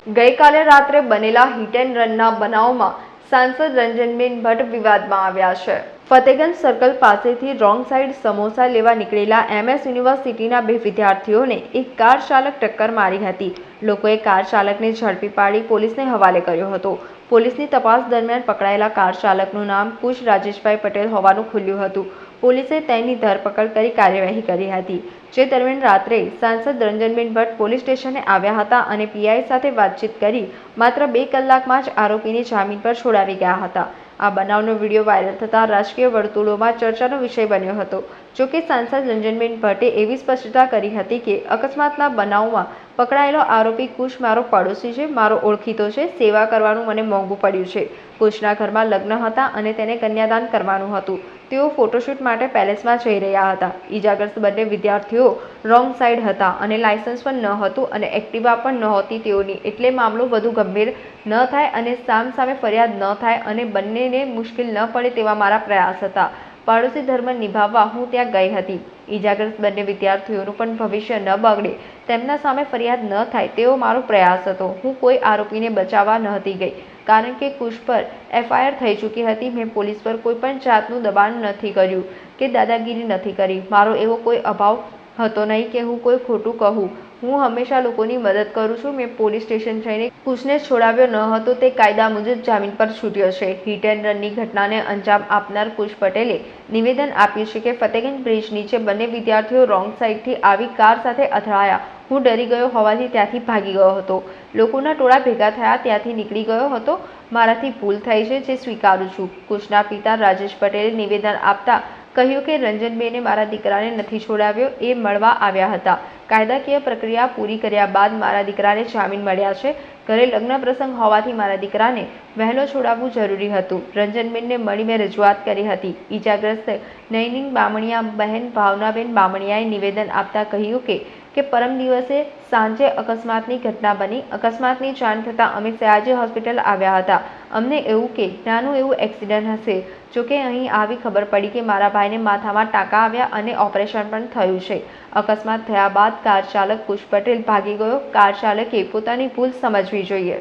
ગઈકાલે રાત્રે બનેલા હિટ એન્ડ રનના બનાવમાં સાંસદ રંજનબેન ભટ્ટ વિવાદમાં આવ્યા છે। ફતેગંજ સર્કલ પાસેથી રોંગ સાઈડ સમોસા લેવા નીકળેલા MS યુનિવર્સિટીના બે વિદ્યાર્થીઓને એક કાર ચાલક ટક્કર મારી હતી। લોકોએ કાર ચાલકને ઝડપી પાડી પોલીસને હવાલે કર્યો હતો। પોલીસની તપાસ દરમિયાન પકડાયેલા કાર ચાલકનું નામ કુશ રાજેશભાઈ પટેલ હોવાનું ખુલ્યું હતું। પોલીસે તેની ધરપકડ કરી કાર્યવાહી કરી હતી। જે દરમિયાન રાત્રે સાંસદ રંજનબેન ભટ્ટ પોલીસ સ્ટેશને આવ્યા હતા અને PI સાથે વાતચીત કરી માત્ર 2 કલાકમાં જ આરોપીને જામીન પર છોડાવી ગયા હતા। આ બનાવનો વિડીયો વાયરલ થતાં રાજકીય વર્તુળોમાં ચર્ચાનો વિષય બન્યો હતો। જોકે સાંસદ રંજનબેન ભટ્ટે એવી સ્પષ્ટતા કરી હતી કે અકસ્માતના બનાવમાં પકડાયેલો આરોપી કુશ મારો પડોશી છે, મારો ઓળખીતો છે, સેવા કરવાનું મને મોંઘું પડ્યું છે। કુશના ઘરમાં લગ્ન હતા અને તેને કન્યાદાન કરવાનું હતું। તેઓ ફોટોશૂટ માટે પેલેસમાં જઈ રહ્યા હતા। ઈજાગ્રસ્ત બંને વિદ્યાર્થીઓ રોંગ સાઈડ હતા અને લાયસન્સ પણ ન હતું અને એક્ટિવા પણ નહોતી તેઓની, એટલે મામલો વધુ ગંભીર ન થાય અને સામસામે ફરિયાદ ન થાય અને બંનેને મુશ્કેલ ન પડે તેવા મારા પ્રયાસ હતા। પાડોશી ધર્મ નિભાવવા હું ત્યાં ગઈ હતી। ઈજાગ્રસ્ત બંને વિદ્યાર્થીઓનું પણ ભવિષ્ય ન બગડે, તેમના સામે ફરિયાદ ન થાય તેવો મારો પ્રયાસ હતો। હું કોઈ આરોપીને બચાવવા નહોતી ગઈ, કારણ કે કુશ પર FIR થઈ ચૂકી હતી। મેં પોલીસ પર કોઈ પણ જાતનું દબાણ નથી કર્યું કે દાદાગીરી નથી કરી। મારો એવો કોઈ અભાવ હતો નહીં કે હું કોઈ ખોટું કહું। હું હંમેશા લોકોની મદદ કરું છું। મેં પોલીસ સ્ટેશન જઈને કુશને છોડાવ્યો ન હતો, તે કાયદા મુજબ જામીન પર છૂટ્યો છે। હિટ એન્ડ રનની ઘટનાને અંજામ આપનાર કુશ પટેલે નિવેદન આપ્યું છે કે ફતેગંજ બ્રિજ નીચે બંને વિદ્યાર્થીઓ રોંગ સાઈડથી આવી કાર સાથે અથડાયા। હું ડરી ગયો હોવાથી ત્યાંથી ભાગી ગયો હતો। લોકોના ટોળા ભેગા થયા, ત્યાંથી નીકળી ગયો હતો। મારાથી ભૂલ થઈ છે, જે સ્વીકારું છું। કુશના પિતા રાજેશ પટેલે નિવેદન આપતા કહ્યું કે રંજનબેને મારા દીકરાને નથી છોડાવ્યો, એ મળવા આવ્યા હતા। કાયદાકીય પ્રક્રિયા પૂરી કર્યા બાદ મારા દીકરાને જામીન મળ્યા છે। ઘરે લગ્ન પ્રસંગ હોવાથી મારા દીકરાને વહેલો છોડાવવું જરૂરી હતું। રંજનબેનને મળી મેં રજૂઆત કરી હતી। ઈજાગ્રસ્ત નૈનિંગ બામણિયા બહેન ભાવનાબેન બામણિયાએ નિવેદન આપતા કહ્યું કે પરમ દિવસે સાંજે અકસ્માતની ઘટના બની। અકસ્માતની જાણ થતાં અમે સયાજી હોસ્પિટલ આવ્યા હતા। અમને એવું કે નાનું એવું એક્સિડન્ટ હશે। જોકે અહીં આવી ખબર પડી કે મારા ભાઈને માથામાં ટાંકા આવ્યા અને ઓપરેશન પણ થયું છે। અકસ્માત થયા બાદ કાર ચાલક કુશ પટેલ ભાગી ગયો। કાર ચાલકે પોતાની ભૂલ સમજવી જોઈએ।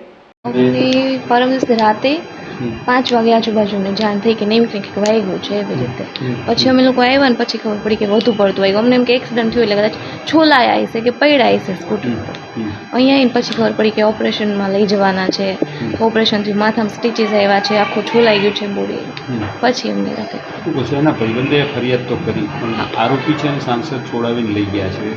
પરમ દિવસે રાતે 5 વાગે આજુબાજુ મને જાણ થઈ કે નહીં કંઈક વાગ્યું છે એવી રીતે। પછી અમે લોકો આવ્યા ને પછી ખબર પડી કે વધુ પડતું વાગ્યું। અમને એમ કે એક્સિડન્ટ થયું એટલે કદાચ છોલાયા હશે કે પડ્યા હશે સ્કૂટર પર। અહીંયા આવીને પછી ખબર પડી કે ઓપરેશનમાં લઈ જવાના છે। ઓપરેશનથી માથામાં સ્ટીચીસ આવ્યા છે, આખું છોલાઈ ગયું છે બોડી। પછી અમને રાતે પછી એના ભાઈબંધે ફરિયાદ તો કરી, પણ આરોપી છે અને સાંસદ છોડાવીને લઈ ગયા છે।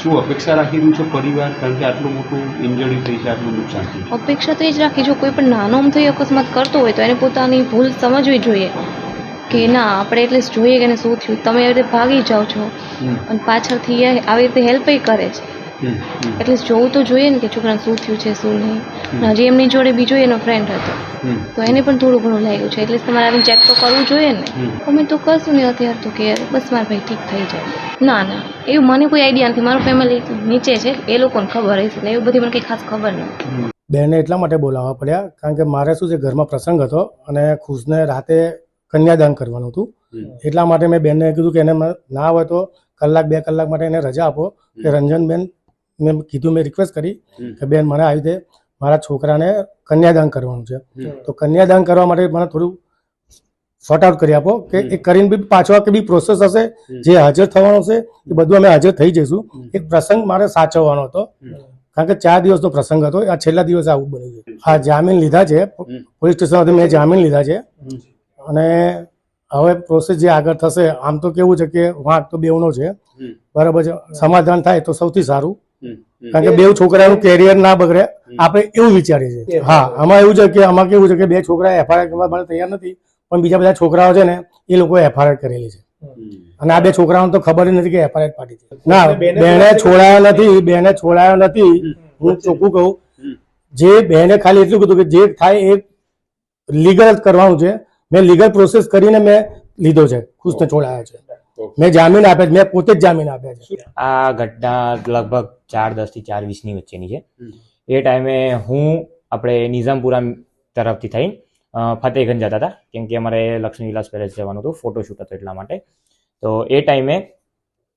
શું અપેક્ષા રાખી રહ્યું છે પરિવાર, કારણ કે આટલું મોટું ઇન્જરી થઈ છે, આટલું નુકસાન થયું છે? અપેક્ષા તો એ જ રાખી, જો કોઈ પણ નાનો અમથો અકસ્માત કરતો હોય તો એને પોતાની ભૂલ સમજવી જોઈએ કે ના આપણે એટલીસ્ટ જોઈએ કે એને શું થયું। તમે એવી રીતે ભાગી જાઓ છો અને પાછળથી આવી રીતે હેલ્પ કરે છે, એટલીસ્ટ જોવું તો જોઈએ ને કે છોકરાને શું થયું છે શું નહીં। હજી એમની જોડે બીજો એનો ફ્રેન્ડ હતો તો એને પણ થોડું ઘણું લાગ્યું છે, એટલે તમારે આવીને ચેક તો કરવું જોઈએ ને। અમે તો કશું નહીં અત્યારે તો કે બસ મારા ભાઈ ઠીક થઈ જાય। ના ના એવું મને કોઈ આઈડિયા નથી, મારું ફેમિલી નીચે છે, એ લોકોને ખબર હશે, એટલે એવું બધી મને કંઈ ખાસ ખબર નથી। બેને એટલા માટે બોલાવવા પડ્યા કારણ કે મારે શું છે ઘરમાં પ્રસંગ હતો અને ખુશને રાતે કન્યાદાન કરવાનું હતું। એટલા માટે મેં બેનને કીધું કે એને ના હોય તો 1-2 કલાક માટે એને રજા આપો। કે રંજનબેન મેં કીધું, મેં રિક્વેસ્ટ કરી કે બેન મને આવી રીતે મારા છોકરાને કન્યાદાન કરવાનું છે, તો કન્યાદાન કરવા માટે મને થોડું શોર્ટ આઉટ કરી આપો કે એ કરીને બી પાછો કે બી પ્રોસેસ હશે, જે હાજર થવાનું છે એ બધું અમે હાજર થઈ જઈશું। એક પ્રસંગ મારે સાચવવાનો હતો કારણ કે 4 દિવસનો પ્રસંગ હતો, આ છેલ્લા દિવસે આવું બન્યું છે। હા, જામીન લીધા છે પોલીસ સ્ટેશનમાંથી, મેં જામીન લીધા છે અને હવે પ્રોસેસ જે આગળ થશે, આમ તો કેવું છે કે વાંક તો બેવનો છે, બરાબર છે, સમાધાન થાય તો સૌથી સારું, કારણ કે 2 છોકરાનું કેરિયર ના બગડે, આપણે એવું વિચારીએ છીએ। હા, આમાં એવું છે કે આમાં કેવું છે કે 2 છોકરા FIR કરવા માટે તૈયાર નથી, પણ બીજા બધા છોકરાઓ છે ને એ લોકો FIR કરેલી છે અને આ 2 છોકરાઓને તો ખબર જ નથી કે FIR પાડી છે। ના, બેને છોડાયા નથી, બેને છોડાયા નથી, હું ચોખ્ખું કહું। જે બેને ખાલી એટલું કીધું કે જે થાય એ લીગલ જ કરવાનું છે। મેં લીગલ પ્રોસેસ કરીને મેં લીધો છે, ખુશને છોડાયા છે, મેં જામીન આપ્યા છે, મેં પોતે જ જામીન આપ્યા છે। આ ઘટના લગભગ 4:10 થી 4:20 વચ્ચેની છે। એ ટાઈમે હું આપણે નિઝામપુરા તરફથી થઈ ફતેગંજ જતા હતા, કેમ કે અમારે લક્ષ્મી વિલાસ પેલેસ જવાનું હતું, ફોટોશૂટ હતો એટલા માટે। તો એ ટાઈમે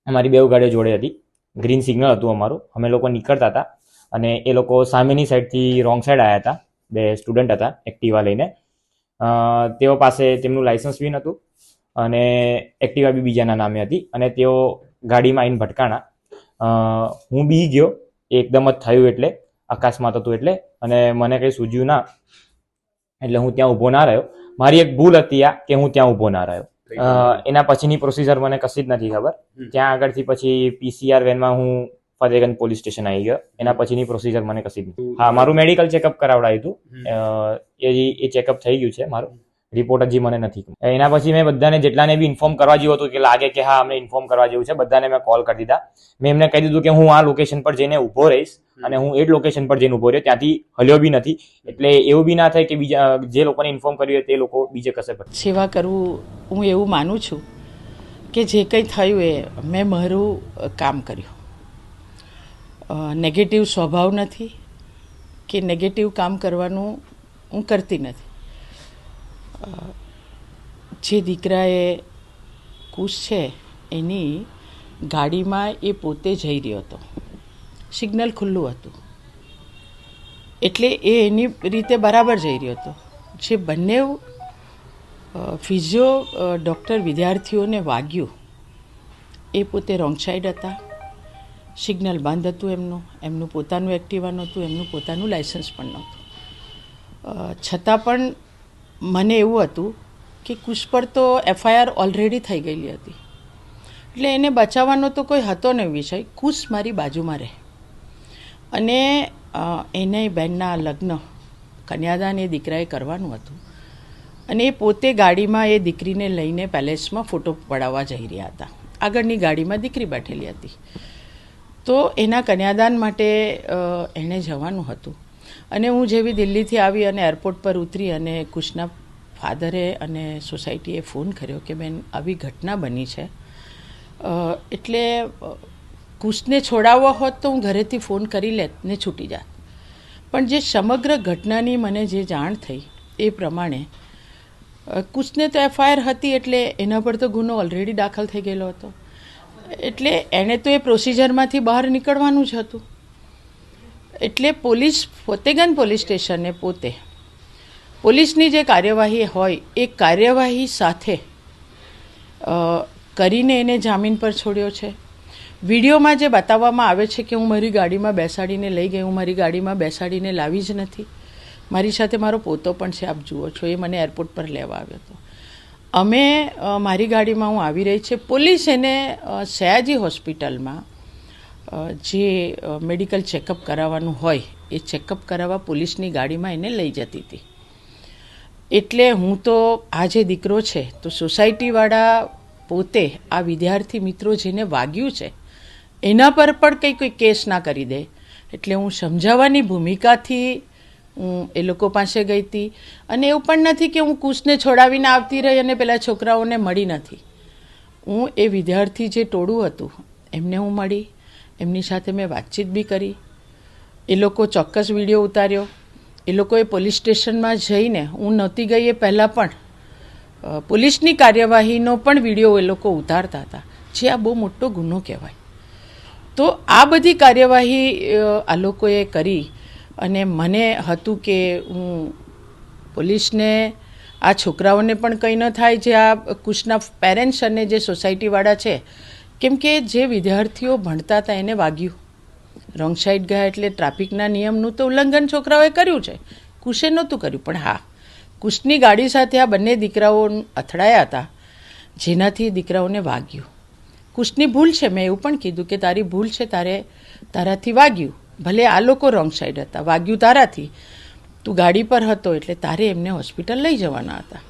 અમારી 2 ગાડીઓ જોડે હતી, ગ્રીન સિગ્નલ હતું અમારું, અમે લોકો નીકળતા હતા અને એ લોકો સામેની સાઈડથી રોંગ સાઈડ આવ્યા હતા. 2 સ્ટુડન્ટ હતા એક્ટિવા લઈને. તેઓ પાસે તેમનું લાયસન્સ બી નહોતું અને એક્ટિવા બી બીજાના નામે હતી અને તેઓ ગાડીમાં આવીને ભટકાણા. હું બી ગયો એકદમ જ થયું એટલે અકસ્માત હતું એટલે, અને મને કંઈ સૂઝ્યું ના એટલે હું ત્યાં ઊભો ના રહ્યો. મારી એક ભૂલ હતી આ કે હું ત્યાં ઊભો ના રહ્યો. એના પછીની પ્રોસિજર મને કશી જ નથી ખબર. ત્યાં આગળથી પછી PCR વેનમાં હું ફતેગંજ પોલીસ સ્ટેશન આવી ગયો. એના પછીની પ્રોસિજર મને કશી જ નથી. હા, મારું મેડિકલ ચેકઅપ કરાવડાવ્યું હતું. એ ચેકઅપ થઈ ગયું છે. મારું રિપોર્ટ હજી મને નથી. એના પછી મેં બધાને જેટલાને બી ઇન્ફોર્મ કરવા જેવું હતું કે લાગે કે હા અમને ઇન્ફોર્મ કરવા જેવું છે, બધાને મેં કોલ કરી દીધા. મેં એમને કહી દીધું કે હું આ લોકેશન પર જઈને ઊભો રહીશ અને હું એ જ લોકેશન પર જઈને ઊભો રહ્યો, ત્યાંથી હલ્યો બી નથી. એટલે એવું બી ના થાય કે બીજા જે લોકોને ઇન્ફોર્મ કર્યું હોય તે લોકો બીજે કશે પર સેવા કરવું. હું એવું માનું છું કે જે કંઈ થયું એ મેં મારું કામ કર્યું. નેગેટિવ સ્વભાવ નથી કે નેગેટિવ કામ કરવાનું હું કરતી નથી. જે દીકરાએ કુશ છે એની ગાડીમાં એ પોતે જઈ રહ્યો હતો, સિગ્નલ ખુલ્લું હતું એટલે એ એની રીતે બરાબર જઈ રહ્યો હતો. જે બંને ફિઝિયો ડૉક્ટર વિદ્યાર્થીઓને વાગ્યું એ પોતે રોંગ સાઈડ હતા. સિગ્નલ બંધ હતું, એમનું પોતાનું એક્ટિવા નહોતું, એમનું પોતાનું લાયસન્સ પણ નહોતું. છતાં પણ મને એવું હતું કે કુશ પર તો FIR ઓલરેડી થઈ ગયેલી હતી એટલે એને બચાવવાનો તો કોઈ હતો નહીં વિષય. કુશ મારી બાજુમાં રહે અને એને બહેનના લગ્ન કન્યાદાન એ દીકરાએ કરવાનું હતું અને એ પોતે ગાડીમાં એ દીકરીને લઈને પેલેસમાં ફોટો પડાવવા જઈ રહ્યા હતા. આગળની ગાડીમાં દીકરી બેઠેલી હતી. તો એના કન્યાદાન માટે એણે જવાનું હતું અને હું જેવી દિલ્હીથી આવી અને એરપોર્ટ પર ઉતરી અને કુશના ફાધરે અને સોસાયટીએ ફોન કર્યો કે બેન આવી ઘટના બની છે. એટલે કુશને છોડાવવા હોત તો હું ઘરેથી ફોન કરી લેત ને છૂટી જાત. પણ જે સમગ્ર ઘટનાની મને જે જાણ થઈ એ પ્રમાણે કુશને તો FIR હતી એટલે એના પર તો ગુનો ઓલરેડી દાખલ થઈ ગયેલો હતો. એટલે એણે તો એ પ્રોસિજરમાંથી બહાર નીકળવાનું જ હતું. એટલે ફતેગંજ પોલીસ સ્ટેશને પોતે પોલીસની જે કાર્યવાહી હોય એ કાર્યવાહી સાથે કરીને એને જામીન પર છોડ્યો છે. વિડીયોમાં જે બતાવવામાં આવે છે કે હું મારી ગાડીમાં બેસાડીને લઈ ગઈ, હું મારી ગાડીમાં બેસાડીને લાવી જ નથી. મારી સાથે મારો પોતો પણ છે, આપ જુઓ છો, એ મને એરપોર્ટ પર લેવા આવ્યો હતો. અમે મારી ગાડીમાં હું આવી રહી છે. પોલીસ એને સયાજી હોસ્પિટલમાં જે મેડિકલ ચેકઅપ કરાવવાનું હોય એ ચેકઅપ કરાવવા પોલીસની ગાડીમાં એને લઈ જતી હતી. એટલે હું તો આ જે દીકરો છે તો સોસાયટીવાળા પોતે આ વિદ્યાર્થી મિત્રો જેને વાગ્યું છે એના પર પણ કોઈ કેસ ના કરી દે એટલે હું સમજાવવાની ભૂમિકાથી હું એ લોકો પાસે ગઈ હતી. અને એવું પણ નથી કે હું કુશને છોડાવીને આવતી રહી અને પેલા છોકરાઓને મળી નથી. હું એ વિદ્યાર્થી જે ટોળું હતું એમને હું મળી, એમની સાથે મેં વાતચીત બી કરી. એ લોકો ચોક્કસ વિડીયો ઉતાર્યો. એ લોકોએ પોલીસ સ્ટેશનમાં જઈને હું નહોતી ગઈ એ પહેલાં પણ પોલીસની કાર્યવાહીનો પણ વિડીયો એ લોકો ઉતારતા હતા, જે આ બહુ મોટો ગુનો કહેવાય. તો આ બધી કાર્યવાહી આ લોકોએ કરી અને મને હતું કે હું પોલીસને આ છોકરાઓને પણ કંઈ ન થાય, જે આ કુશના પેરેન્ટ્સ અને જે સોસાયટીવાળા છે, કેમ કે જે વિદ્યાર્થીઓ ભણતા હતા એને વાગ્યું, રોંગ સાઈડ ગયા એટલે ટ્રાફિકના નિયમનું તો ઉલ્લંઘન છોકરાઓએ કર્યું છે, કુશે નહોતું કર્યું. પણ હા, કુશની ગાડી સાથે આ બંને દીકરાઓ અથડાયા હતા જેનાથી દીકરાઓને વાગ્યું. કુશની ભૂલ છે, મેં એવું પણ કીધું કે તારી ભૂલ છે, તારાથી વાગ્યું. ભલે આ લોકો રોંગ સાઈડ હતા, વાગ્યું તારાથી, તું ગાડી પર હતો એટલે તારે એમને હોસ્પિટલ લઈ જવાના હતા.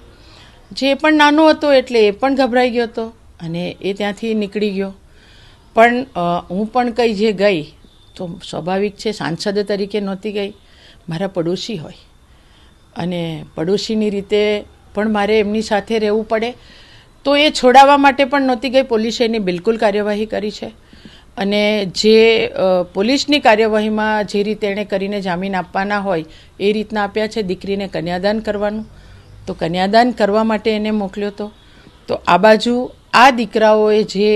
જે પણ નાનો હતો એટલે એ પણ ગભરાઈ ગયો હતો અને એ ત્યાંથી નીકળી ગયો. પણ હું પણ કંઈ જે ગઈ તો સ્વાભાવિક છે, સાંસદ તરીકે નહોતી ગઈ, મારા પડોશી હોય અને પડોશીની રીતે પણ મારે એમની સાથે રહેવું પડે. તો એ છોડાવવા માટે પણ નહોતી ગઈ. પોલીસે એની બિલકુલ કાર્યવાહી કરી છે અને જે પોલીસની કાર્યવાહીમાં જે રીતે એણે કરીને જામીન આપવાના હોય એ રીતના આપ્યા છે. દીકરીને કન્યાદાન કરવાનું, તો કન્યાદાન કરવા માટે એને મોકલ્યો હતો. તો આ બાજુ આ દીકરાઓએ જે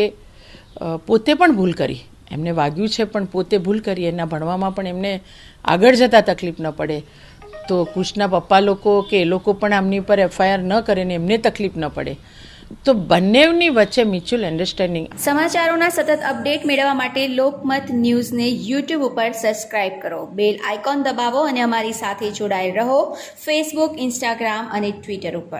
પોતે પણ ભૂલ કરી, એમને વાગ્યું છે પણ પોતે ભૂલ કરી, એના ભણવામાં પણ એમને આગળ જતાં તકલીફ ન પડે, તો કુશના પપ્પા લોકો કે એ લોકો પણ આમની પર FIR ન કરે ને એમને તકલીફ ન પડે, તો બંનેની વચ્ચે મ્યુચ્યુઅલ અન્ડરસ્ટેન્ડિંગ. સમાચારોના સતત અપડેટ મેળવવા માટે લોકમત ન્યૂઝને યુટ્યુબ ઉપર સબસ્ક્રાઇબ કરો, બેલ આઇકોન દબાવો અને અમારી સાથે જોડાયેલ રહો ફેસબુક, ઇન્સ્ટાગ્રામ અને ટ્વિટર ઉપર.